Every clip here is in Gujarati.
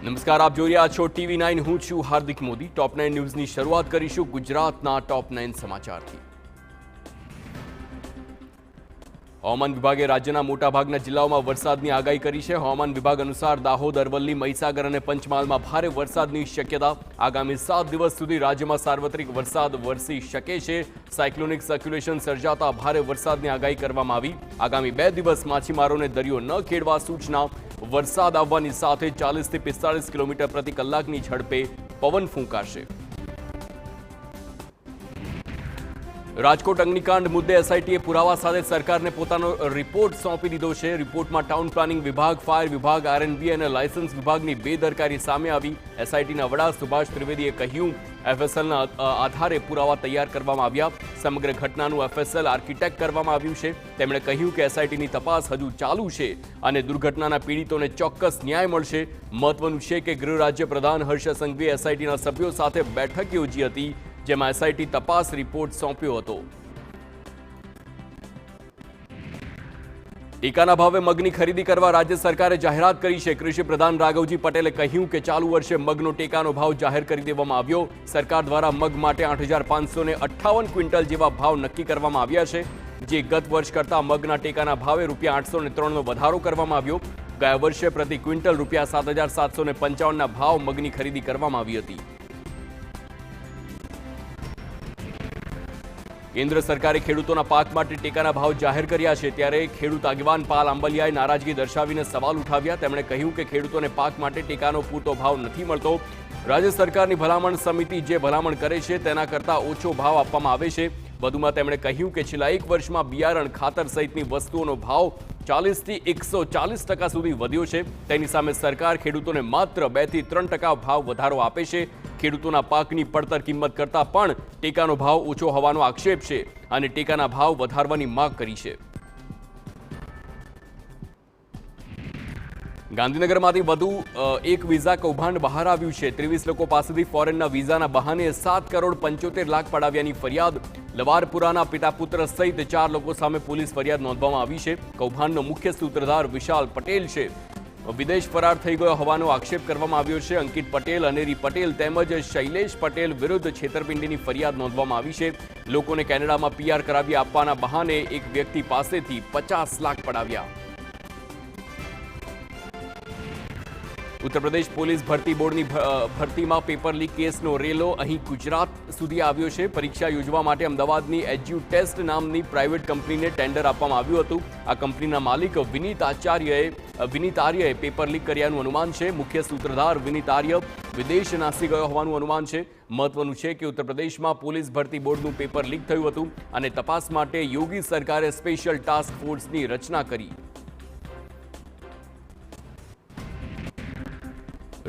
નમસ્કાર, આપ જોઈ રહ્યા છો TV9. હું છું હાર્દિક મોદી. ટોપ 9 ન્યૂઝની શરૂઆત કરીશું ગુજરાતના ટોપ 9 સમાચારથી. હવામાન વિભાગે રાજ્યના મોટાભાગના જિલ્લાઓમાં વરસાદની આગાહી કરી છે. હવામાન વિભાગ અનુસાર દાહોદ, અરવલ્લી, મહીસાગર અને પંચમહાલમાં ભારે વરસાદની શક્યતા. આગામી 7 દિવસ સુધી રાજ્યમાં સાર્વત્રિક વરસાદ વરસી શકે છે. સાયક્લોનિક સર્ક્યુલેશન સર્જાતા ભારે વરસાદની આગાહી કરવામાં આવી. આગામી 2 દિવસ માછીમારોને દરિયો ન ખેડવા સૂચના. વરસાદ આવવાની સાથે 40 થી 45 કિલોમીટર પ્રતિ કલાકની ઝડપે પવન ફૂંકાશે. રાજકોટ અગ્નિકાંડ મુદ્દે એસઆઈટીએ પુરાવા સાથે સરકારને પોતાનો રિપોર્ટ સોંપી દીધો છે. રિપોર્ટમાં ટાઉન પ્લાનિંગ વિભાગ, ફાયર વિભાગ, આરએનબી અને લાયસન્સ વિભાગની બેદરકારી સામે આવી. એસઆઈટીના વડા સુભાષ ત્રિવેદીએ કહ્યું, એફએસએલના આધારે પુરાવા તૈયાર કરવામાં આવ્યા. સમગ્ર ઘટનાનું એફએસએલ આર્કિટેક્ટ કરવામાં આવ્યું છે. તેમણે કહ્યું કે એસઆઈટીની તપાસ હજુ ચાલુ છે અને દુર્ઘટનાના પીડિતોને ચોક્કસ ન્યાય મળશે. મહત્વનું છે કે ગૃહ રાજ્ય પ્રધાન હર્ષ સંઘવીએ એસઆઈટીના સભ્યો સાથે બેઠક યોજી હતી, જેમાં એસઆઈટી તપાસ રિપોર્ટ સોંપ્યો હતો. ટેકાના ભાવે મગની ખરીદી કરવા રાજ્ય સરકારે જાહેરાત કરી છે. કૃષિ પ્રધાન રાઘવજી પટેલે કહ્યું કે ચાલુ વર્ષે મગનો ટેકાનો ભાવ જાહેર કરી દેવામાં આવ્યો. સરકાર દ્વારા મગ માટે 8,558 ક્વિન્ટલ જેવા ભાવ નક્કી કરવામાં આવ્યા છે, જે ગત વર્ષ કરતાં મગના ટેકાના ભાવે ₹803નો વધારો કરવામાં આવ્યો. ગયા વર્ષે પ્રતિ ક્વિન્ટલ ₹7,755ના ભાવ મગની ખરીદી કરવામાં આવી હતી. કેન્દ્ર સરકારે ખેડૂતોના પાક માટે ટેકાના ભાવ જાહેર કર્યા છે, ત્યારે ખેડૂત આગેવાન પાલ આંબલિયાએ નારાજગી દર્શાવીને સવાલ ઉઠાવ્યા. તેમણે કહ્યું કે ખેડૂતોને પાક માટે ટેકાનો પૂરતો ભાવ નથી મળતો. રાજ્ય સરકારની ભલામણ સમિતિ જે ભલામણ કરે છે તેના કરતાં ઓછો ભાવ આપવામાં આવે છે. વધુમાં તેમણે કહ્યું કે છેલ્લા 1 વર્ષમાં બિયારણ, ખાતર સહિતની વસ્તુઓનો ભાવ 40 થી 140% સુધી વધ્યો છે. તેની સામે સરકાર ખેડૂતોને માત્ર 2 થી 3% ભાવ વધારો આપે છે. ખેડૂતોના પાકની પડતર કિંમત કરતાં પણ ટેકાનો ભાવ ઓછો હોવાનો આક્ષેપ છે અને ટેકાના ભાવ વધારવાની માંગ કરી છે. ગાંધીનગરમાંથી વધુ એક વિઝા કૌભાંડ બહાર આવ્યું છે. 23 લોકો પાસેથી ફોરેનના વિઝાના બહાને 7,75,00,000 પડાવ્યાની ફરિયાદ. લવારપુરાના પિતા પુત્ર સહિત 4 લોકો સામે પોલીસ ફરિયાદ નોંધવામાં આવી છે. કૌભાંડનો મુખ્ય સૂત્રધાર વિશાલ પટેલ છે. વિદેશ ફરાર થઈ ગયો હોવાનો આક્ષેપ કરવામાં આવ્યો છે. અંકિત પટેલ, અનેરી પટેલ તેમજ શૈલેષ પટેલ વિરુદ્ધ છેતરપિંડીની ફરિયાદ નોંધવામાં આવી છે. લોકોને કેનેડામાં પીઆર કરાવી આપવાના બહાને એક વ્યક્તિ પાસેથી 50 લાખ પડાવ્યા. ઉત્તર પ્રદેશ પોલીસ ભરતી બોર્ડની ભરતીમાં પેપર લીક કેસનો રેલો અહીં ગુજરાત સુધી આવ્યો છે. પરીક્ષા યોજવા માટે અમદાવાદની એજ્યુટેસ્ટ નામની પ્રાઇવેટ કંપનીને ટેન્ડર આપવામાં આવ્યું હતું. આ કંપનીના માલિક વિનીત આર્યએ પેપર લીક કર્યાનું અનુમાન છે. મુખ્ય સૂત્રધાર વિનીત આર્ય વિદેશ નાસી ગયો હોવાનું અનુમાન છે. મહત્વનું છે કે ઉત્તર પ્રદેશમાં પોલીસ ભરતી બોર્ડનું પેપર લીક થયું હતું અને તપાસ માટે યોગી સરકારે સ્પેશિયલ ટાસ્ક ફોર્સની રચના કરી.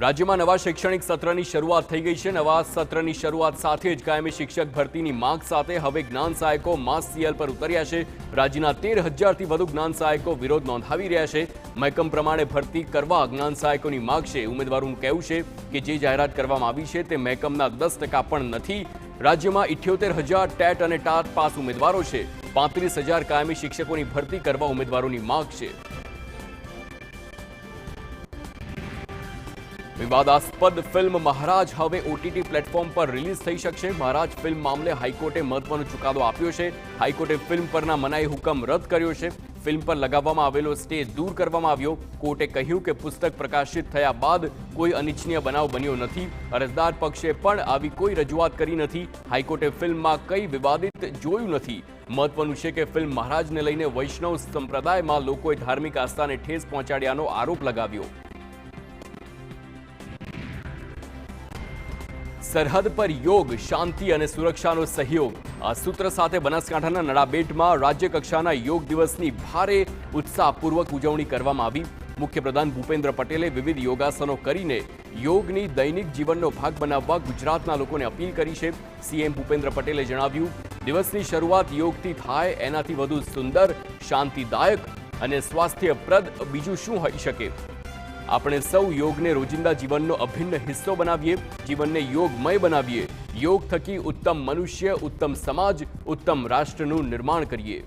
રાજ્યમાં નવા શૈક્ષણિક સત્રની શરૂઆત થઈ ગઈ છે. નવા સત્રની શરૂઆત સાથે જ કાયમી શિક્ષક ભરતીની માંગ સાથે હવે જ્ઞાન સહાયકો માસ સીએલ પર ઉતર્યા છે. રાજ્યના 13,000થી વધુ જ્ઞાન સહાયકો વિરોધ નોંધાવી રહ્યા છે. મહેકમ પ્રમાણે ભરતી કરવા જ્ઞાન સહાયકોની માંગ છે. ઉમેદવારોનું કહેવું છે કે જે જાહેરાત કરવામાં આવી છે તે મહેકમના 10% પણ નથી. રાજ્યમાં 78,000 ટેટ અને ટાટ પાસ ઉમેદવારો છે. 35,000 કાયમી શિક્ષકોની ભરતી કરવા ઉમેદવારોની માંગ છે. વિવાદાસ્પદ ફિલ્મ મહારાજ હવે ઓટીટી પ્લેટફોર્મ પર રિલીઝ થઈ શકશે. મહારાજ ફિલ્મ મામલે હાઈકોર્ટે મહત્વનો ચુકાદો આપ્યો છે. હાઈકોર્ટે ફિલ્મ પરના મનાઈ હુકમ રદ કર્યો છે. ફિલ્મ પર લગાવવામાં આવેલો સ્ટે દૂર કરવામાં આવ્યો. કોર્ટે કહ્યું કે પુસ્તક પ્રકાશિત થયા બાદ કોઈ અનિચ્છનીય બનાવ બન્યો નથી. અરજદાર પક્ષે પણ આવી કોઈ રજૂઆત કરી નથી. હાઈકોર્ટે ફિલ્મમાં કંઈ વિવાદિત જોયું નથી. મહત્વનું છે કે ફિલ્મ મહારાજને લઈને વૈષ્ણવ સંપ્રદાયમાં લોકોએ ધાર્મિક આસ્થાને ઠેસ પહોંચાડ્યાનો આરોપ લગાવ્યો. સરહદ પર યોગ, શાંતિ અને સુરક્ષાનો સહયોગ. આ સૂત્ર સાથે બનાસકાંઠાના નડાબેટમાં રાજ્ય કક્ષાના યોગ દિવસની ભારે ઉત્સાહપૂર્વક ઉજવણી કરવામાં આવી. મુખ્યપ્રધાન ભૂપેન્દ્ર પટેલે વિવિધ યોગાસનો કરીને યોગની દૈનિક જીવનનો ભાગ બનાવવા ગુજરાતના લોકોને અપીલ કરી છે. સીએમ ભૂપેન્દ્ર પટેલે જણાવ્યું, દિવસની શરૂઆત યોગથી થાય એનાથી વધુ સુંદર, શાંતિદાયક અને સ્વાસ્થ્યપ્રદ બીજું શું હોઈ શકે. આપણે સૌ યોગને રોજિંદા જીવનનો અભિન્ન હિસ્સો બનાવીએ, જીવનને યોગમય બનાવીએ. યોગ થકી ઉત્તમ મનુષ્ય, ઉત્તમ સમાજ, ઉત્તમ રાષ્ટ્રનું નિર્માણ કરીએ.